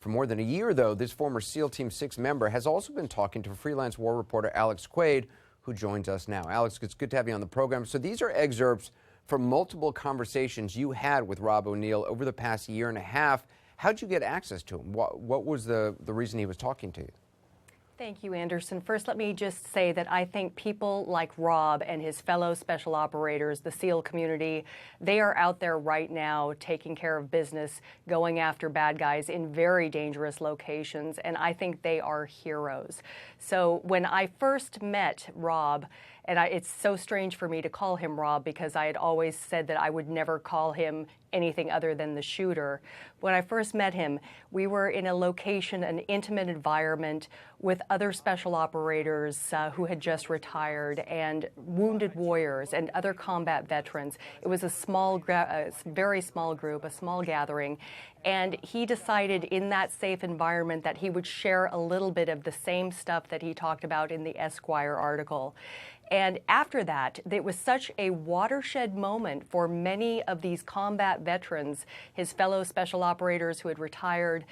For more than a year, though, this former SEAL Team 6 member has also been talking to freelance war reporter Alex Quaid, who joins us now. Alex, it's good to have you on the program. So these are excerpts from multiple conversations you had with Rob O'Neill over the past year and a half. How'd you get access to him? What was the reason he was talking to you? Thank you, Anderson. First, let me just say that I think people like Rob and his fellow special operators, the SEAL community, they are out there right now taking care of business, going after bad guys in very dangerous locations, and I think they are heroes. So when I first met Rob, and it's so strange for me to call him Rob because I had always said that I would never call him anything other than the shooter. When I first met him, we were in a location, an intimate environment with other special operators who had just retired and wounded warriors and other combat veterans. It was a very small group, a small gathering. And he decided in that safe environment that he would share a little bit of the same stuff that he talked about in the Esquire article. And after that, it was such a watershed moment for many of these combat veterans, his fellow special operators who had retired,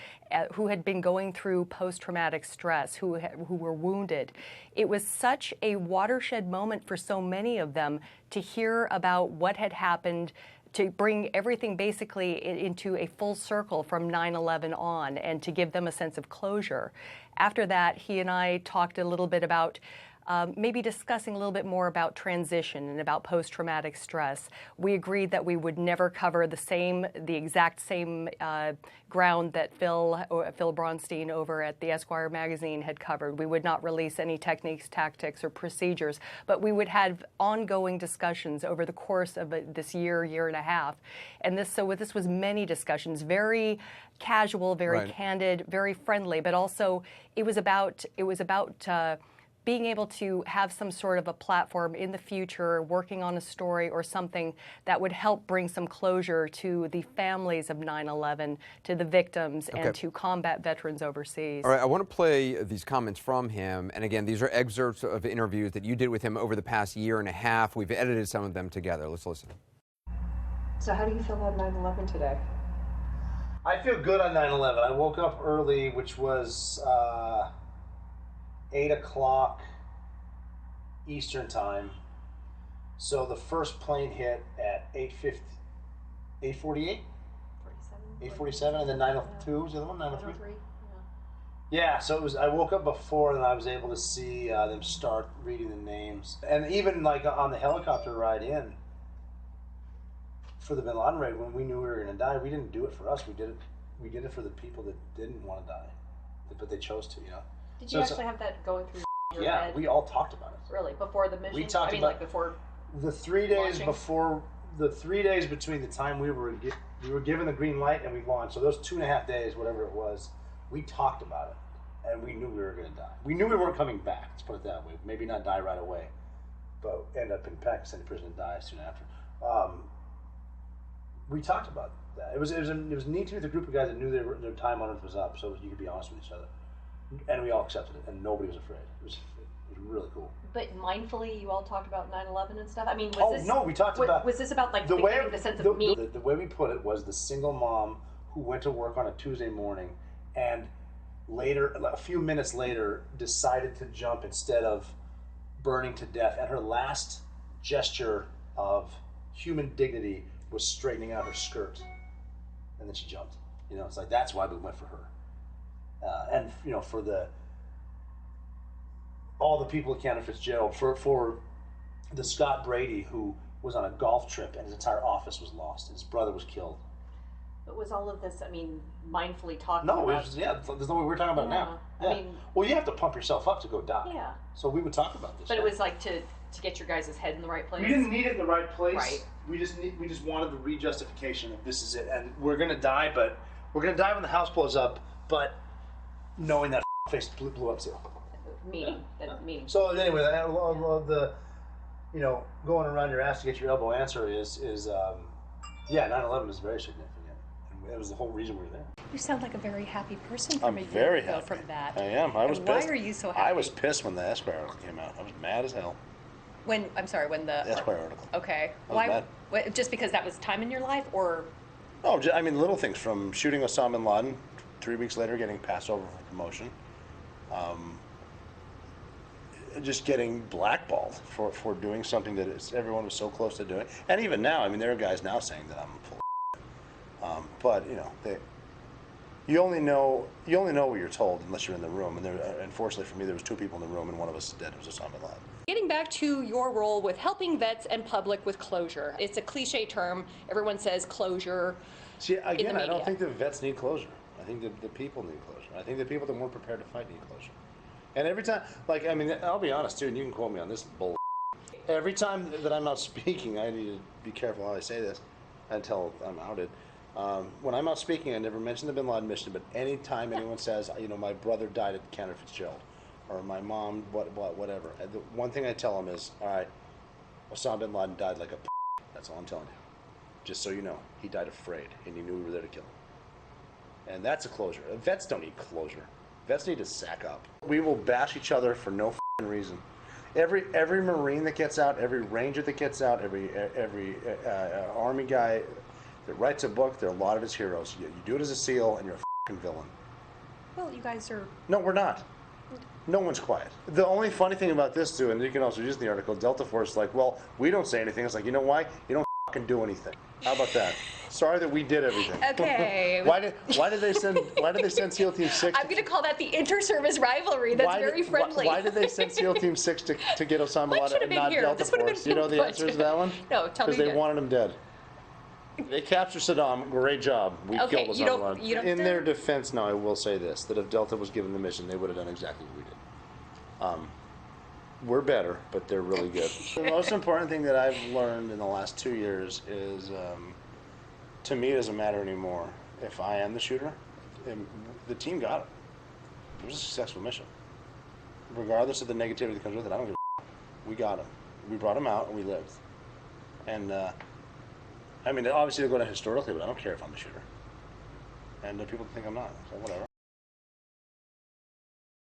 who had been going through post-traumatic stress, who were wounded. It was such a watershed moment for so many of them to hear about what had happened, to bring everything basically into a full circle from 9/11 on and to give them a sense of closure. After that, he and I talked a little bit about maybe discussing a little bit more about transition and about post-traumatic stress. We agreed that we would never cover the exact same ground that Phil Bronstein over at the Esquire magazine had covered. We would not release any techniques, tactics, or procedures, but we would have ongoing discussions over the course of this year and a half. And this was many discussions, very casual, very candid, very friendly, but also it was about being able to have some sort of a platform in the future, working on a story or something that would help bring some closure to the families of 9/11, to the victims, and to combat veterans overseas. All right, I want to play these comments from him. And again, these are excerpts of interviews that you did with him over the past year and a half. We've edited some of them together. Let's listen. So how do you feel about 9/11 today? I feel good on 9/11. I woke up early, which was 8 o'clock Eastern time. So the first plane hit at 8:48? 8:47, and then 9:02 was the other one, 9:03? Yeah, so I woke up before, and I was able to see them start reading the names. And even like on the helicopter ride in for the Bin Laden raid, when we knew we were going to die, we didn't do it for us. We did it for the people that didn't want to die, but they chose to, you know. Did you actually have that going through your head? Yeah, we all talked about it. Really? Before the mission? We talked about like before the 3 days launching? before, the 3 days between the time we were given the green light and we launched. So those 2.5 days, whatever it was, we talked about it, and we knew we were going to die. We knew we weren't coming back. Let's put it that way. Maybe not die right away, but end up in Pakistan prison and die soon after. We talked about that. It was neat to be with a group of guys that knew their time on Earth was up, so you could be honest with each other. And we all accepted it, and nobody was afraid. It was really cool. But mindfully, you all talked about 9/11 and stuff? I mean, we talked about... Was this about, like, getting the sense of me? The way we put it was the single mom who went to work on a Tuesday morning, and later, a few minutes later, decided to jump instead of burning to death. And her last gesture of human dignity was straightening out her skirt. And then she jumped. You know, it's like, that's why we went for her. And you know, for all the people at Cantor Fitzgerald, for the Scott Brady who was on a golf trip and his entire office was lost, his brother was killed. But was all of this, I mean, mindfully talking about? No, there's no way we're talking about it now. Yeah. I mean, well, you have to pump yourself up to go die. Yeah. So we would talk about this. But it was like to get your guys' head in the right place. We didn't need it in the right place. Right. We just wanted the re-justification of this is it, and we're gonna die, but we're gonna die when the house blows up, but knowing that face blew up too. Meeting. So anyway, I love the, you know, going around your ass to get your elbow answer is 9/11 is very significant. And it was the whole reason we were there. You sound like a very happy person I'm from a very year ago happy. from that. I am. I was and pissed. Why are you so happy? I was pissed when the Esquire article came out. I was mad as hell. When the Esquire article. Okay. I was Why? mad. Just because that was time in your life, or? No, I mean little things from shooting Osama bin Laden 3 weeks later getting passed over for promotion. Just getting blackballed for doing something that everyone was so close to doing. And even now, I mean, there are guys now saying that I'm full of but, you know, you only know what you're told unless you're in the room. And unfortunately for me, there was 2 people in the room, and one of us is dead. It was Osama bin Laden. Getting back to your role with helping vets and public with closure. It's a cliche term. Everyone says closure. See, again, I don't media. think the vets need closure. I think the people need closure. I think the people that weren't prepared to fight need closure. And every time, like, I mean, I'll be honest too, and you can quote me on this bull. Every time that I'm out speaking, I need to be careful how I say this until I'm outed. When I'm out speaking, I never mention the Bin Laden mission, but anytime anyone says, you know, my brother died at Cantor Fitzgerald, or my mom, whatever, the one thing I tell them is, all right, Osama bin Laden died like a That's all I'm telling you. Just so you know, he died afraid, and he knew we were there to kill him. And that's a closure. Vets don't need closure. Vets need to sack up. We will bash each other for no reason. Every Marine that gets out, every Ranger that gets out, every Army guy that writes a book, they're lauded as heroes. You do it as a SEAL, and you're a villain. Well, you guys are. No, we're not. No one's quiet. The only funny thing about this, too, and you can also use in the article, Delta Force is like, well, we don't say anything. It's like, you know why? You don't do anything. How about that? Sorry that we did everything. Okay. Why did they send SEAL Team 6? I'm going to call that the inter-service rivalry. That's very friendly. Why did they send SEAL Team 6 to get Osama bin Laden and not here? Delta This would have been Force? You know the answer to that one? No, tell me Because they again. wanted him dead. They captured Saddam. Great job. We Okay, killed you Osama don't- bin Laden. you don't In think- their defense, now I will say this: that if Delta was given the mission, they would have done exactly what we did. We're better, but they're really good. The most important thing that I've learned in the last 2 years is, to me, it doesn't matter anymore if I am the shooter. And the team got it. It was a successful mission. Regardless of the negativity that comes with it, I don't give a we got him. We brought him out, and we lived. And, I mean, obviously they're going to historically, but I don't care if I'm the shooter. And people think I'm not, so whatever.